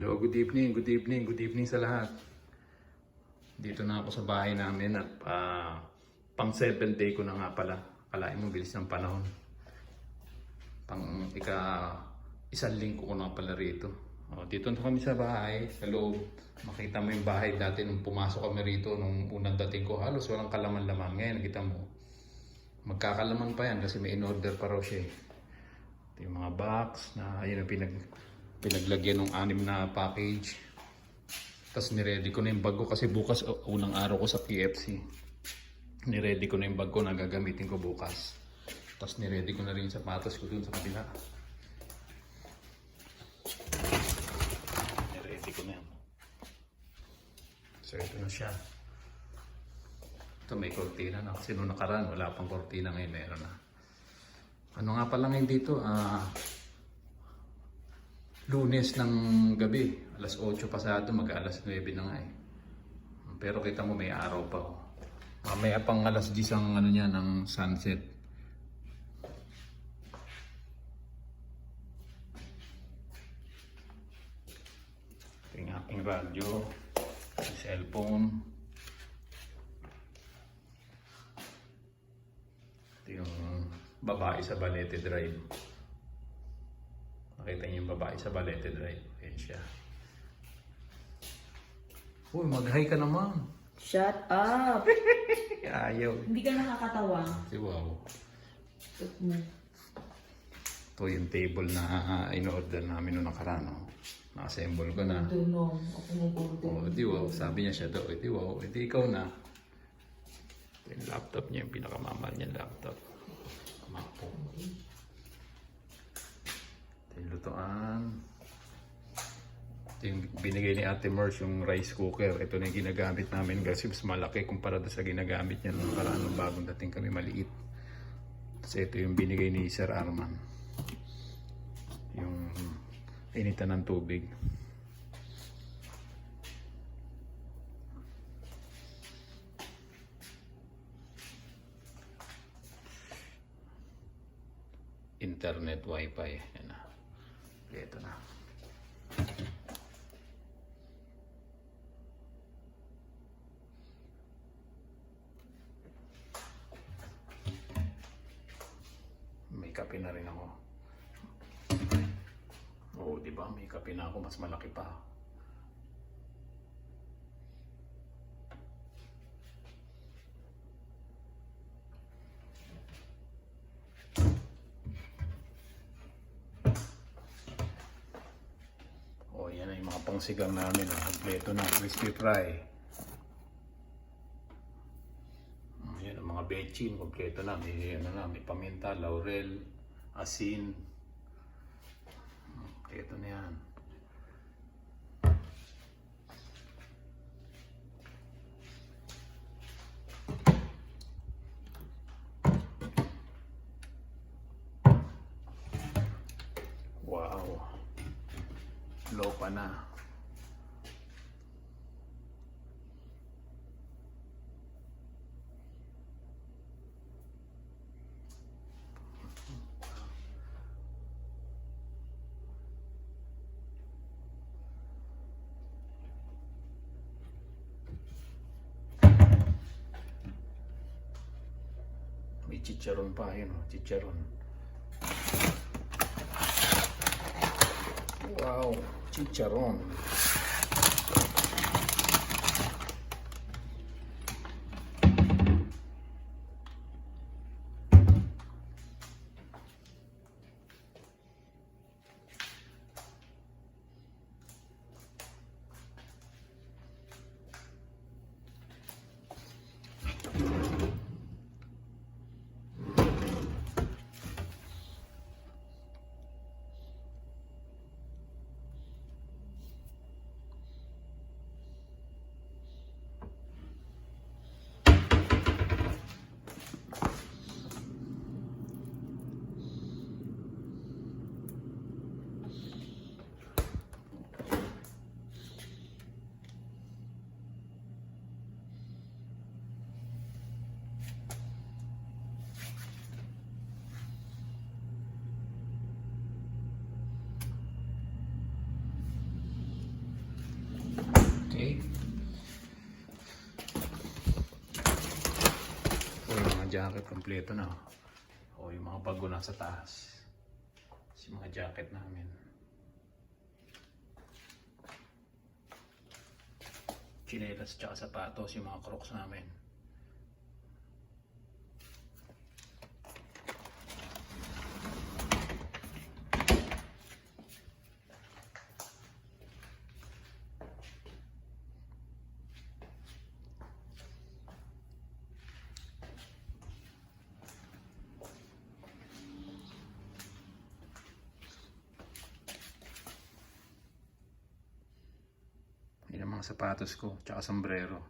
Hello, good evening, good evening, good evening sa lahat. Dito na ako sa bahay namin at pang 7th day ko na nga pala. Kalahin mo, bilis ng panahon. Pang isang linggo ko na pala rito. Dito na kami sa bahay, sa loob. Makita mo yung bahay dati nung pumasok kami rito nung unang dating ko. Halos walang kalaman-laman. Ngayon, nakita mo, magkakalaman pa yan kasi may in-order pa raw siya. Ito yung mga box na yun ang pinaglagyan ng 6 na package. Tapos niready ko na yung bag ko kasi bukas unang araw ko sa PFC. Niready ko na yung bag ko na gagamitin ko bukas. Tapos niready ko na rin yung sapatos ko dun sa kabila. Niready ko na yan. So ito na siya. Ito may kortina na kasi nung nakaraan wala pang kortina, ngayon meron na. Ano nga pala ngayon dito? Lunes ng gabi, alas 8 pasado, mag-alas 9 na nga eh. Pero kita mo may araw pa. Mamaya pang alas 10 ang ano niya ng sunset. Ito yung aking radyo, cellphone. Ito yung babae sa Balete Drive. Nakita niyo yung babae sa Balete Drive. Ayan siya. Uy, mag-hi ka naman. Shut up! Ayaw. Hindi ka nakakatawa. Si wow. mo. Ito yung table na in-order namin noong nakaraan. Na-assemble ko na. Dunong. Ako mag-order. Di wow. Sabi niya siya daw. Di wow. Di ikaw na. Ito yung laptop niya. Yung pinakamamahal niyang laptop. Mapo. Yung lutoan. Ito yung binigay ni Ate Merce, yung rice cooker. Ito na yung ginagamit namin kasi mas malaki kumpara sa ginagamit niya nung parang nung bagong dating kami maliit. Kasi ito yung binigay ni Sir Arman. Yung initan ng tubig. Internet, wifi. Yan na. Ito na. May kape na rin ako. Oo, di ba? May kape na ako. Mas malaki pa. Yan ay mga pangsigang namin. Kompleto na. Crispy fry. Yan ang mga bechin. Kompleto na. May paminta, laurel, asin. Kompleto na yan. Wow. Lopa na. May chicharon pa yun, chicharon. Wow, chicharon. Okay. So, yung mga jacket kompleto na. O, yung mga bago na sa taas. Yung mga jacket namin. Chinelas tsaka sapatos, yung mga crocs namin. Yan ang mga sapatos ko, tsaka sombrero.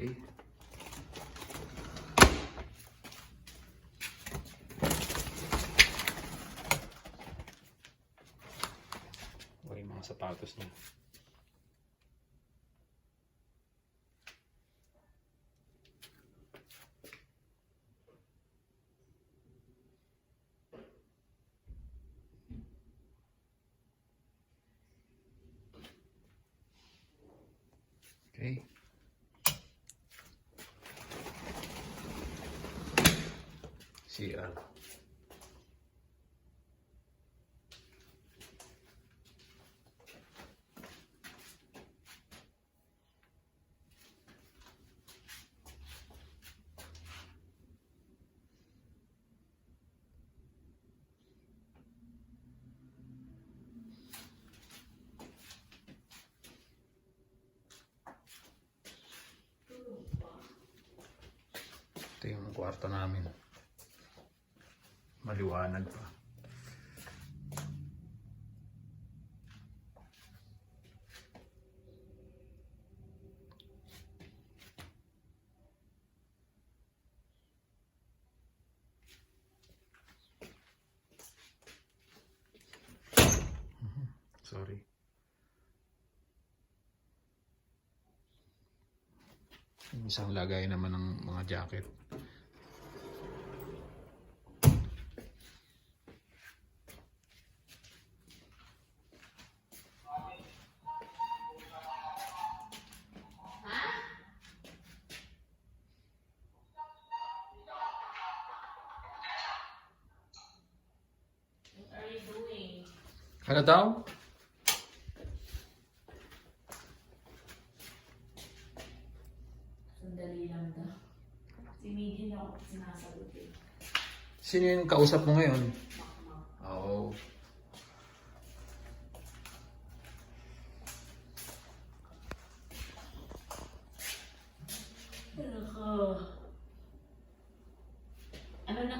Okay. O, yung mga sapatos niya. Okay. CR. Ito yung kwarto namin. Maliwanag pa. Sorry. Yung isang lagay naman ng mga jacket. What are you doing? Ano daw? Sandali lang daw. Si Miggy na ako sinasagot eh. Sino yung kausap mo ngayon? Oo. Ano na?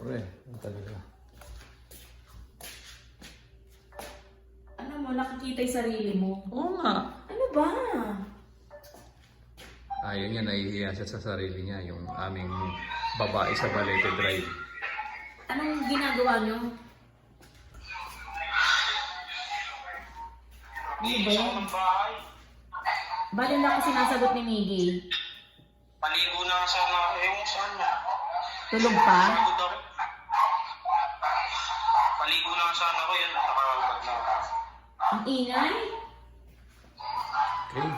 Pre, ano talaga? Ano mo, nakikita yung sarili mo? Oo nga. Ano ba? Ayun niya, nahihiya siya sa sarili niya, yung aming babae sa Balete Drive. Anong ginagawa nyo? Ano ba yan? Ba't hindi ako sinasagot ni Miggy? Paligo na sana ako. Ewan saan niya. Tulog pa? Pagod ako. Paligo na sana ako. Yan, nakakabag na ako. Ang ingay? Okay.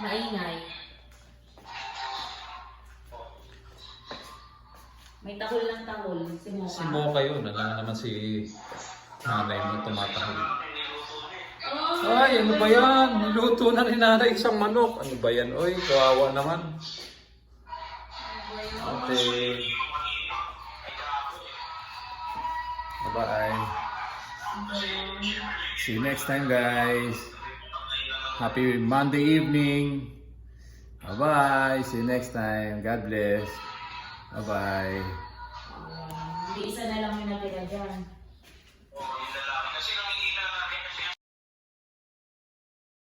Maingay. May tahol ng tahol. Si Mocha. Si Mocha yun, alam naman si nanay mo tumatahol. Ay, ano ba yan? Niluto na ni nanay isang manok. Ano ba yan? Oy, kawawa naman. Okay. Bye-bye. See you next time, guys. Happy Monday evening. Bye-bye. See you next time. God bless. Bye-bye. Hindi isa na lang yung natira dyan.